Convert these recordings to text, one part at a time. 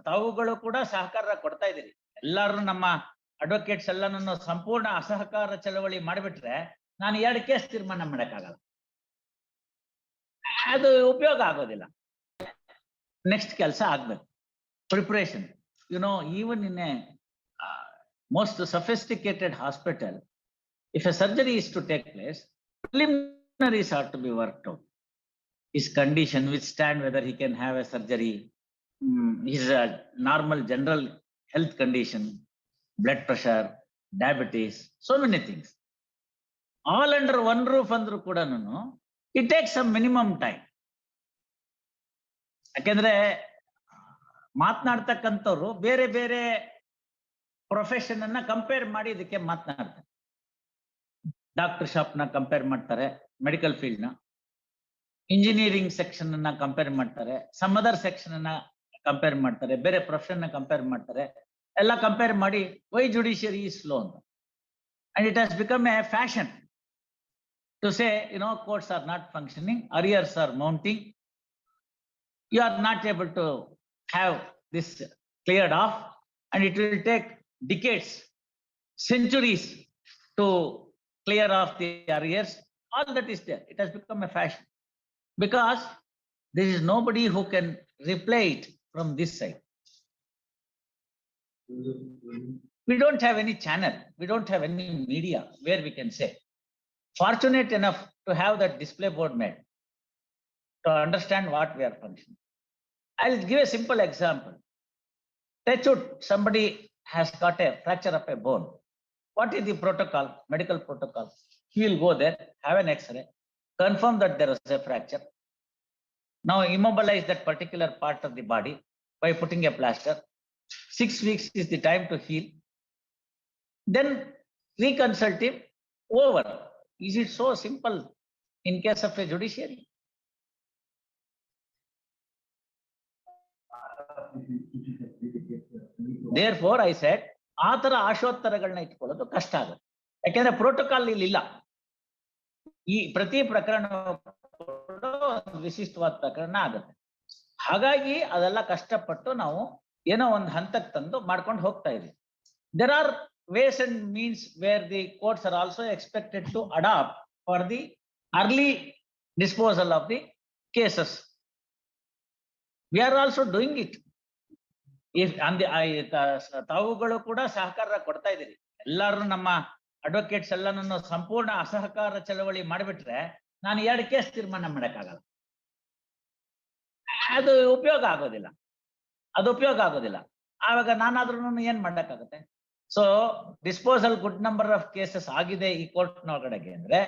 ತಾವುಗಳು ಕೂಡ ಸಹಕಾರ ಕೊಡ್ತಾ ಇದ್ದೀರಿ. ಎಲ್ಲಾರು ನಮ್ಮ ಅಡ್ವೊಕೇಟ್ಸ್ ಎಲ್ಲಾನು ಸಂಪೂರ್ಣ ಅಸಹಕಾರ ಚಳವಳಿ ಮಾಡಿಬಿಟ್ರೆ ನಾನು 2 ಕೇಸ್ ತೀರ್ಮಾನ ಮಾಡಕ್ಕಾಗಲ್ಲ. ಅದು ಉಪಯೋಗ ಆಗೋದಿಲ್ಲ. ನೆಕ್ಸ್ಟ್ ಕೆಲಸ ಆಗ್ಬೇಕು. Preparation. Even in a most sophisticated hospital, if a surgery is to take place, preliminaries are to be worked out. His condition, withstand whether he can have a surgery, his normal general health condition, blood pressure, diabetes, so many things. All under one roof andru kuda it takes some minimum time. ಯಾಕೆಂದ್ರೆ ಮಾತನಾಡ್ತಕ್ಕಂಥವ್ರು ಬೇರೆ ಬೇರೆ profession ಅನ್ನ compare ಮಾಡಿ ಇದಕ್ಕೆ ಮಾತನಾಡ್ತಾರೆ. Doctor shop ನ compare ಮಾಡ್ತಾರೆ, medical field ನ, ಇಂಜಿನಿಯರಿಂಗ್ ಸೆಕ್ಷನ್ ಅನ್ನ ಕಂಪೇರ್ ಮಾಡ್ತಾರೆ, ಸಮ್ ಅದರ್ ಸೆಕ್ಷನ್ ಅನ್ನ ಕಂಪೇರ್ ಮಾಡ್ತಾರೆ, ಬೇರೆ ಪ್ರೊಫೆಷನ್ ನ ಕಂಪೇರ್ ಮಾಡ್ತಾರೆ. ಎಲ್ಲ ಕಂಪೇರ್ ಮಾಡಿ ವೈ ಜುಡಿಷಿಯರಿ ಈಸ್ ಸ್ಲೋ ಅಂತ. And it has become a fashion to say courts are not functioning, arrears are mounting, you are not able to have this cleared off, and it will take decades, centuries to clear off the arrears. All that is there. It has become a fashion because there is nobody who can replay it from this side. We don't have any channel, we don't have any media where we can say. Fortunate enough to have that display board made to understand what we are functioning. I'll give a simple example. Touch wood, somebody has got a fracture of a bone. What is the protocol, medical protocol? He will go there, have an X-ray, confirm that there is a fracture. Now immobilize that particular part of the body by putting a plaster. 6 weeks is the time to heal. Then reconsult him, over. Is it so simple in case of a judiciary? Therefore I said, ಆ ತರ ಆಶೋತ್ತರಗಳನ್ನ ಇಟ್ಕೊಳ್ಳೋದು ಕಷ್ಟ ಆಗುತ್ತೆ. ಯಾಕೆಂದ್ರೆ protocol ಇಲ್ಲಿ ಇಲ್ಲ. ಈ ಪ್ರತಿ ಪ್ರಕರಣ ವಿಶಿಷ್ಟವಾದ ಪ್ರಕರಣ ಆಗುತ್ತೆ. ಹಾಗಾಗಿ ಅದೆಲ್ಲ ಕಷ್ಟಪಟ್ಟು ನಾವು ಏನೋ ಒಂದು ಹಂತಕ್ಕೆ ತಂದು ಮಾಡ್ಕೊಂಡು ಹೋಗ್ತಾ ಇದೀವಿ. There are ways and means where the courts are also expected to adopt for the early disposal of the cases. We are also doing it. ತಾವುಗಳು ಕೂಡ ಸಹಕಾರ ಕೊಡ್ತಾ ಇದ್ದೀರಿ. ಎಲ್ಲಾರು ನಮ್ಮ ಅಡ್ವೊಕೇಟ್ಸ್ ಎಲ್ಲಾನು ಸಂಪೂರ್ಣ ಅಸಹಕಾರ ಚಳವಳಿ ಮಾಡಿಬಿಟ್ರೆ ನಾನು 2 ಕೇಸ್ ತೀರ್ಮಾನ ಮಾಡಕ್ಕಾಗಲ್ಲ. ಅದು ಉಪಯೋಗ ಆಗೋದಿಲ್ಲ. ಆವಾಗ ನಾನಾದ್ರೂ ಏನ್ ಮಾಡಕ್ಕಾಗತ್ತೆ? So disposal good number of cases ಆಗಿದೆ ಈ ಕೋರ್ಟ್ನೊಳಗಡೆಗೆ ಅಂದ್ರೆ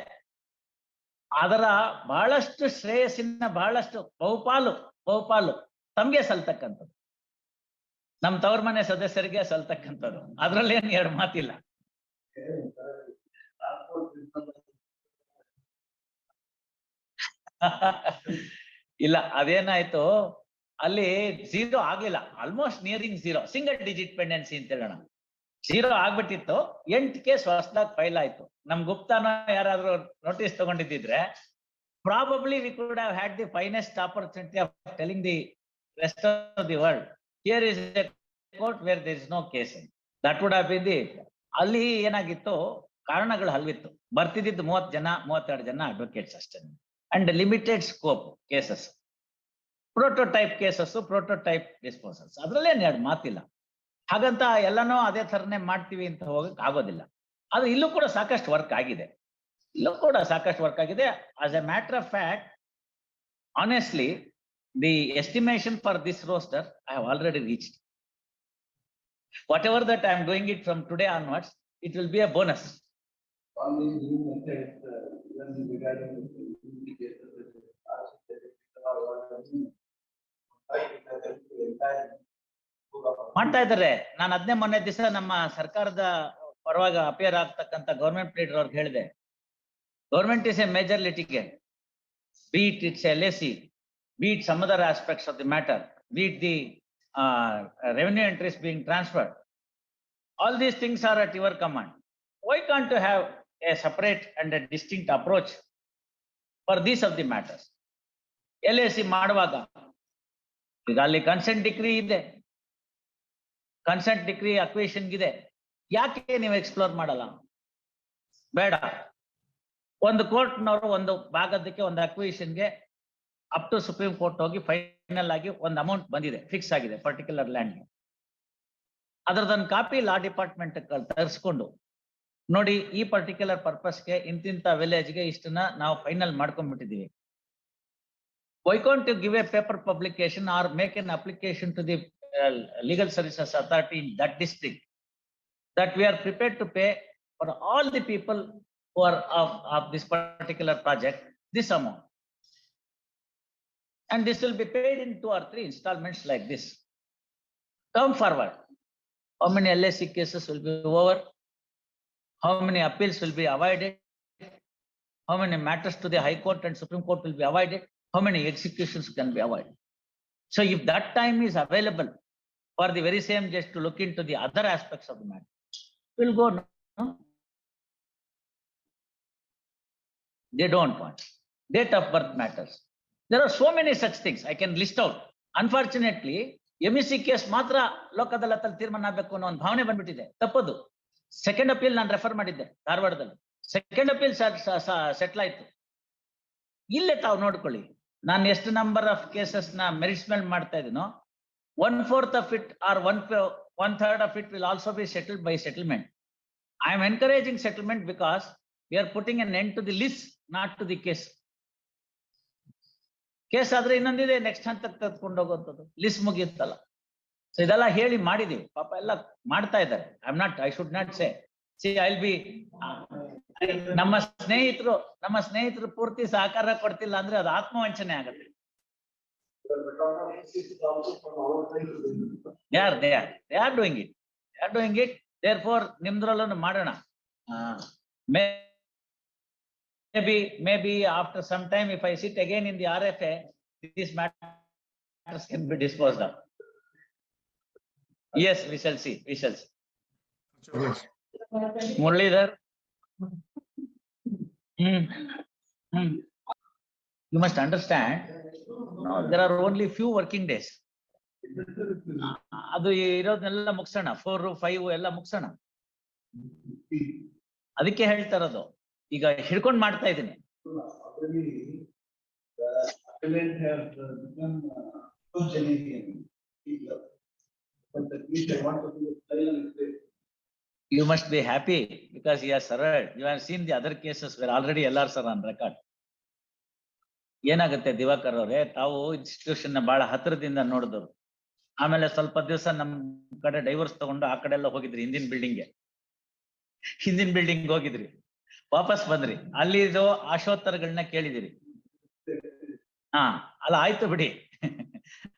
ಅದರ ಬಹಳಷ್ಟು ಶ್ರೇಯಸ್ಸಿನ ಬಹಳಷ್ಟು ಬಹುಪಾಲು ತಮ್ಗೆ ಸಲ್ತಕ್ಕಂಥದ್ದು, ನಮ್ ತವ್ರ ಮನೆ ಸದಸ್ಯರಿಗೆ ಸಲ್ತಕ್ಕಂಥದ್ದು. ಅದ್ರಲ್ಲಿ ಏನ್ 2 ಮಾತಿಲ್ಲ. ಇಲ್ಲ, ಅದೇನಾಯ್ತು ಅಲ್ಲಿ 0 ಆಗ್ಲಿಲ್ಲ, almost nearing 0, single digit pendency ಅಂತ ಹೇಳೋಣ. 0 ಆಗ್ಬಿಟ್ಟಿತ್ತು. 8 ಕೇಸ್ ಹೊಸದಾಗಿ ಫೈಲ್ ಆಯ್ತು. ನಮ್ ಗುಪ್ತಾನ ಯಾರಾದ್ರೂ ನೋಟಿಸ್ ತಗೊಂಡಿದ್ರೆ probably we could have had the finest opportunity of telling the rest of the world, here is a court where there is no case. That would have been the. ಅಲ್ಲಿ ಏನಾಗಿತ್ತು, ಕಾರಣಗಳು ಹಲ್ವಿತ್ತು. ಬರ್ತಿದ್ದು 30 ಜನ 32 ಜನ ಅಡ್ವೊಕೇಟ್ಸ್ ಅಷ್ಟೇ, and limited scope cases, prototype cases, prototype disposals. ಅದ್ರಲ್ಲೇನ್ 2 ಮಾತಿಲ್ಲ. ಹಾಗಂತ ಎಲ್ಲನೂ ಅದೇ ತರನೇ ಮಾಡ್ತೀವಿ ಅಂತ ಹೋಗಕ್ ಆಗೋದಿಲ್ಲ. ಆದ್ರೆ ಇಲ್ಲೂ ಕೂಡ ಸಾಕಷ್ಟು ವರ್ಕ್ ಆಗಿದೆ. As a matter of fact, honestly, the estimation for this roster I have already reached. Whatever that I am doing it from today onwards, it will be a bonus. ಮಾಡ್ತಾ ಇದ್ದಾರೆ. ನಾನು ಅದನ್ನೇ ಮೊನ್ನೆ ದಿವಸ ನಮ್ಮ ಸರ್ಕಾರದ ಪರವಾಗಿ ಅಪಿಯರ್ ಆಗ್ತಕ್ಕಂಥ ಗವರ್ಮೆಂಟ್ ಲೀಡರ್ ಅವ್ರಿಗೆ ಹೇಳಿದೆ, government is a major litigate, be it its LAC, be it some other aspects of the matter, be it the revenue entries being transferred. All these things are at your command. Why can't you have a separate and a distinct approach for these of the matters? LAC ಮಾಡುವಾಗ ಈಗ ಅಲ್ಲಿ consent decree ಇದೆ, consent decree ಅಕ್ವೇಷನ್ ಇದೆ, ಯಾಕೆ ನೀವು explore ಮಾಡಲ್ಲ? ಬೇಡ, ಒಂದು ಕೋರ್ಟ್ನವರು ಒಂದು ಭಾಗದಕ್ಕೆ ಒಂದು ಅಕ್ವೇಷನ್ಗೆ ಅಪ್ ಟು ಸುಪ್ರೀಂ ಕೋರ್ಟ್ ಹೋಗಿ ಫೈನಲ್ ಆಗಿ ಒಂದು ಅಮೌಂಟ್ ಬಂದಿದೆ, ಫಿಕ್ಸ್ ಆಗಿದೆ ಪರ್ಟಿಕ್ಯುಲರ್ ಲ್ಯಾಂಡ್. ಅದರದೊಂದು ಕಾಪಿ ಲಾ ಡಿಪಾರ್ಟ್ಮೆಂಟ್ ತರಿಸ್ಕೊಂಡು ನೋಡಿ, ಈ ಪರ್ಟಿಕ್ಯುಲರ್ ಪರ್ಪಸ್ಗೆ ಇಂತಿಂತ ವಿಲೇಜ್ಗೆ ಇಷ್ಟನ್ನ ನಾವು final ಮಾಡ್ಕೊಂಡ್ಬಿಟ್ಟಿದೀವಿ. Why can't you give a paper publication or make an application to the legal services authority in that district that we are prepared to pay for all the people who are of this particular project this amount, and this will be paid in 2 or 3 installments like this. Come forward. How many LSC cases will be over? How many appeals will be avoided? How many matters to the High Court and Supreme Court will be avoided? How many executions can be avoided? So if that time is available for the very same judge to look into the other aspects of the matter, we'll go. No? They don't want. Date of birth matters. There are so many such things I can list out. Unfortunately, MEC case ಮಾತ್ರ ಲೋಕದಲ್ಲತ್ತಲ್ಲಿ ತೀರ್ಮಾನ ಆಗಬೇಕು ಅನ್ನೋ ಒಂದು ಭಾವನೆ ಬಂದ್ಬಿಟ್ಟಿದೆ. ತಪ್ಪದು. Second appeal ನಾನು refer ಮಾಡಿದ್ದೆ ಧಾರವಾಡದಲ್ಲಿ. ಸೆಕೆಂಡ್ ಅಪೀಲ್ ಸೆಟ್ಲ್ ಆಯ್ತು. ಇಲ್ಲೇ ತಾವು ನೋಡ್ಕೊಳ್ಳಿ, ನಾನು ಎಷ್ಟು ನಂಬರ್ ಆಫ್ ಕೇಸಸ್ ನ ಮೆರಿಟ್ಸ್ ಮೇಲೆ ಮಾಡ್ತಾ ಇದೀನೋ, 1/4 of it or 1/3 of it will also be settled by settlement. I am encouraging settlement because we are putting an end to the list, not to the case. Case ಆದ್ರೆ ಇನ್ನೊಂದಿದೆ, next ಹಂತಕ್ಕೆ ತೆಗೆದುಕೊಂಡು ಹೋಗುವಂಥದ್ದು, list ಮುಗಿಯುತ್ತಲ್ಲ. So ಇದೆಲ್ಲ ಹೇಳಿ ಮಾಡಿದೀವಿ, ಪಾಪ ಎಲ್ಲ ಮಾಡ್ತಾ ಇದ್ದಾರೆ. I should not say, I'll be, ನಮ್ಮ ಸ್ನೇಹಿತರು ಪೂರ್ತಿ ಸಹಕಾರ ಕೊಡ್ತಿಲ್ಲ ಅಂದ್ರೆ ಅದು ಆತ್ಮವಂಚನೆ ಆಗುತ್ತೆ. They are doing it. Therefore, ನಿಮ್ದ್ರಲ್ಲೂ ಮಾಡೋಣ. Maybe after some time, if I sit again in the RFA, these matters can be disposed of. Yes, we shall see. Muralidhar. You must understand, there are only few working days. ಅದು ಇರೋದನ್ನೆಲ್ಲ ಮುಗಿಸೋಣ, 4, 5 ಎಲ್ಲ ಮುಗಿಸೋಣ. ಅದಕ್ಕೆ ಹೇಳ್ತಾ ಇರೋದು, ಈಗ ಹಿಡ್ಕೊಂಡು ಮಾಡ್ತಾ ಇದ್ದೀನಿ. You must be happy because he has survived. You have seen the other cases where already LRs are on record. ಏನಾಗುತ್ತೆ ದಿವಾಕರ್ ಅವರೇ, ತಾವು ಇನ್ಸ್ಟಿಟ್ಯೂಷನ್ ನ ಬಹಳ ಹತ್ತಿರದಿಂದ ನೋಡಿದ್ರು, ಆಮೇಲೆ ಸ್ವಲ್ಪ ದಿವಸ ನಮ್ ಕಡೆ ಡೈವರ್ಸ್ ತಗೊಂಡು ಆ ಕಡೆ ಎಲ್ಲ ಹೋಗಿದ್ರಿ, ಹಿಂದಿನ ಬಿಲ್ಡಿಂಗ್ ಹೋಗಿದ್ರಿ, ವಾಪಸ್ ಬಂದ್ರಿ, ಅಲ್ಲಿ ಇದು ಆಶೋತ್ತರಗಳನ್ನ ಕೇಳಿದಿರಿ. ಅಲ್ಲ ಆಯ್ತು ಬಿಡಿ,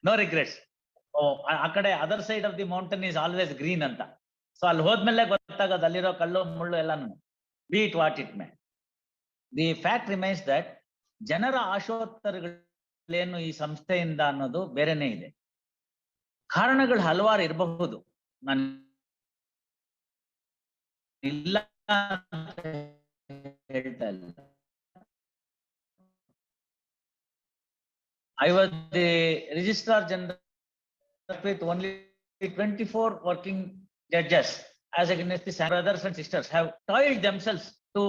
ನೋ ರಿಗ್ರೆಟ್ಸ್. ಆ ಕಡೆ other side of the mountain is always green ಅಂತ. ಸೊ ಅಲ್ಲಿ ಹೋದ್ಮೇಲೆ ಗೊತ್ತಾಗೋದು ಅಲ್ಲಿರೋ ಕಲ್ಲು ಮುಳ್ಳು ಎಲ್ಲಾನು. Be it what it may, the fact remains that ಜನರ ಆಶೋತ್ತರಗಳೇನು ಈ ಸಂಸ್ಥೆಯಿಂದ ಅನ್ನೋದು ಬೇರೆನೇ ಇದೆ. ಕಾರಣಗಳು ಹಲವಾರು ಇರಬಹುದು, ನಾನು ಇಲ್ಲ ಹೇಳ್ತಾ ಇಲ್ಲ. I was the Registrar General with only 24 working judges, as against the brothers and sisters have toiled themselves to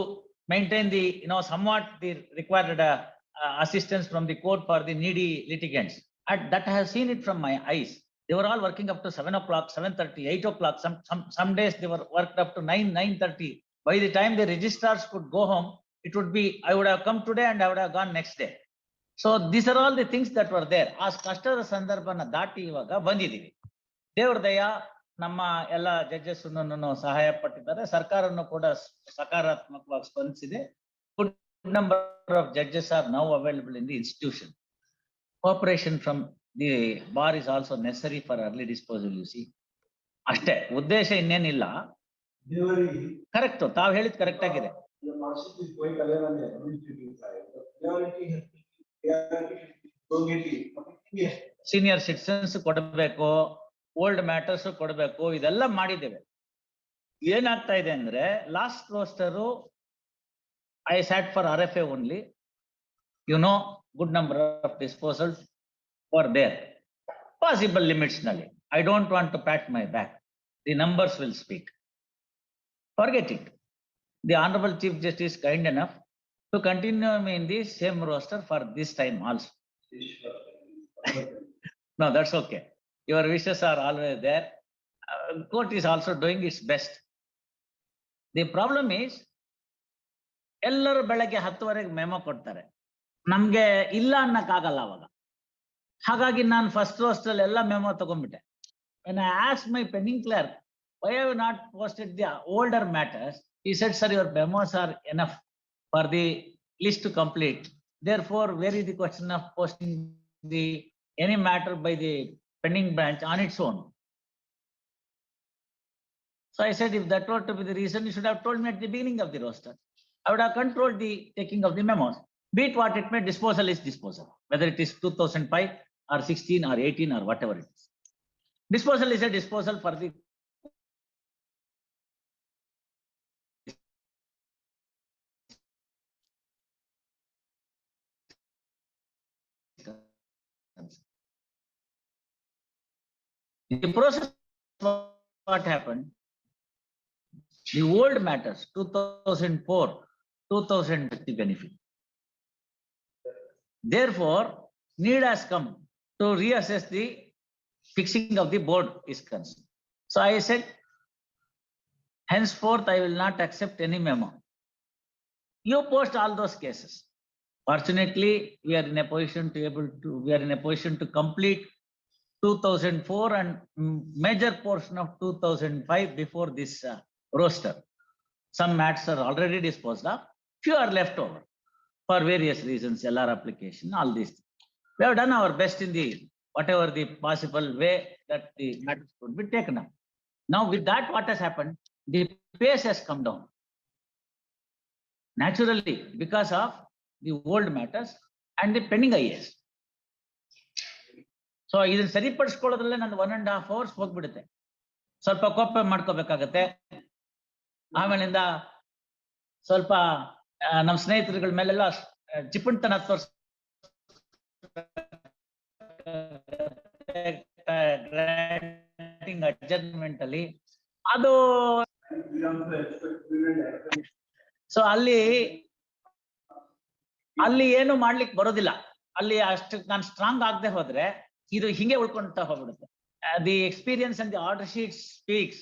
maintain the, somewhat the required assistance from the court for the needy litigants. And that I have seen it from my eyes. They were all working up to 7 o'clock, 7:30, 8 o'clock. Some days they were worked up to 9, 9:30. By the time the registrars could go home, it would be, I would have come today and I would have gone next day. So these are all the things that were there. ಆ ಕಷ್ಟದ ಸಂದರ್ಭನ ದಾಟಿ ಇವಾಗ ಬಂದಿದ್ದೀವಿ. ದೇವ್ರ ದಯ, ನಮ್ಮ ಎಲ್ಲ judges ಸಹಾಯ ಪಟ್ಟಿದ್ದಾರೆ, ಸರ್ಕಾರನು ಕೂಡ ಸಕಾರಾತ್ಮಕವಾಗಿ ಸ್ಪಂದಿಸಿದೆ. Good number of judges are now available in the institution. Cooperation from the bar is also necessary for early disposal. You see, ಅಷ್ಟೇ, ಉದ್ದೇಶ ಇನ್ನೇನಿಲ್ಲ. ಕರೆಕ್ಟ್, ತಾವ್ ಹೇಳಿದ್ ಕರೆಕ್ಟ್ ಆಗಿದೆ. ಸೀನಿಯರ್ ಸಿಟಿಸನ್ಸ್ ಕೊಡಬೇಕು, ಓಲ್ಡ್ ಮ್ಯಾಟರ್ಸ್ ಕೊಡಬೇಕು, ಇದೆಲ್ಲ ಮಾಡಿದ್ದೇವೆ. ಏನಾಗ್ತಾ ಇದೆ ಅಂದ್ರೆ, last roster I sat for RFA only, good number of disposals for there. possible limits nalli. I don't want to pat my back. The numbers will speak. Forget it. The Honorable Chief Justice kind enough to continue me in the same roster for this time also. No, that's okay. Your wishes are always there. Court is also doing its best. The problem is, ಎಲ್ಲರೂ ಬೆಳಗ್ಗೆ 10 memo ಕೊಡ್ತಾರೆ, ನಮ್ಗೆ ಇಲ್ಲ ಅನ್ನಕ್ಕಾಗಲ್ಲ ಅವಾಗ. ಹಾಗಾಗಿ ನಾನು first roster ಎಲ್ಲ memo ತಗೊಂಡ್ಬಿಟ್ಟೆ. When I asked my penning clerk, why have you not posted the older matters? He said, sir, your memos are enough for the list to complete. Therefore, where is the question of posting the any matter by the pending branch on its own? So I said, if that were to be the reason, you should have told me at the beginning of the roster. I would have controlled the taking of the memos. Be it what it may, disposal is disposal, whether it is 2005 or 16 or 18 or whatever it is. Disposal is a disposal for the process. What happened? The old matters, 2004, 2050 benefit. Therefore, need has come to reassess the fixing of the board is concerned. So I said, henceforth, I will not accept any memo. You post all those cases. Fortunately, we are in a position to complete 2004 and major portion of 2005 before this roster. Some matters are already disposed of, few are left over for various reasons, LR application, all these. We have done our best in the whatever the possible way that the matters could be taken up. Now with that, what has happened? The pace has come down. Naturally, because of the old matters and the pending IAS. So ಇದನ್ನ ಸರಿಪಡಿಸ್ಕೊಳ್ಳೋದ್ರಲ್ಲೇ ನಾನು 1.5 hours ಹೋಗ್ಬಿಡುತ್ತೆ. ಸ್ವಲ್ಪ ಕೋಪ ಮಾಡ್ಕೋಬೇಕಾಗತ್ತೆ. ಆಮೇಲಿಂದ ಸ್ವಲ್ಪ ನಮ್ಮ ಸ್ನೇಹಿತರುಗಳ ಮೇಲೆಲ್ಲ ಚಿಪ್ಪಣ್ತನ ತೋರ್ಸ್ ಅಡ್ಜಸ್ಟ್ಮೆಂಟ್ ಅಲ್ಲಿ ಅದು. ಸೊ ಅಲ್ಲಿ ಏನು ಮಾಡ್ಲಿಕ್ಕೆ ಬರೋದಿಲ್ಲ. ಅಲ್ಲಿ ಅಷ್ಟು ನಾನು ಸ್ಟ್ರಾಂಗ್ ಆಗದೆ ಹೋದ್ರೆ ಇದು ಹಿಂಗೆ ಉಳ್ಕೊಂತ ಹೋಗ್ಬಿಡುತ್ತೆ. The experience and the order sheet speaks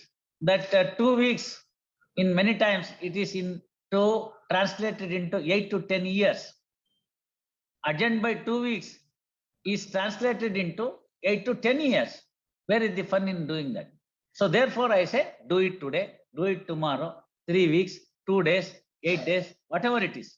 that 2 weeks in many times it is translated into 8 to 10 years. Adjourned by 2 weeks is translated into 8 to 10 years. Where is the fun in doing that? So therefore I say, do it today, do it tomorrow, 3 weeks, 2 days, 8 days, whatever it is.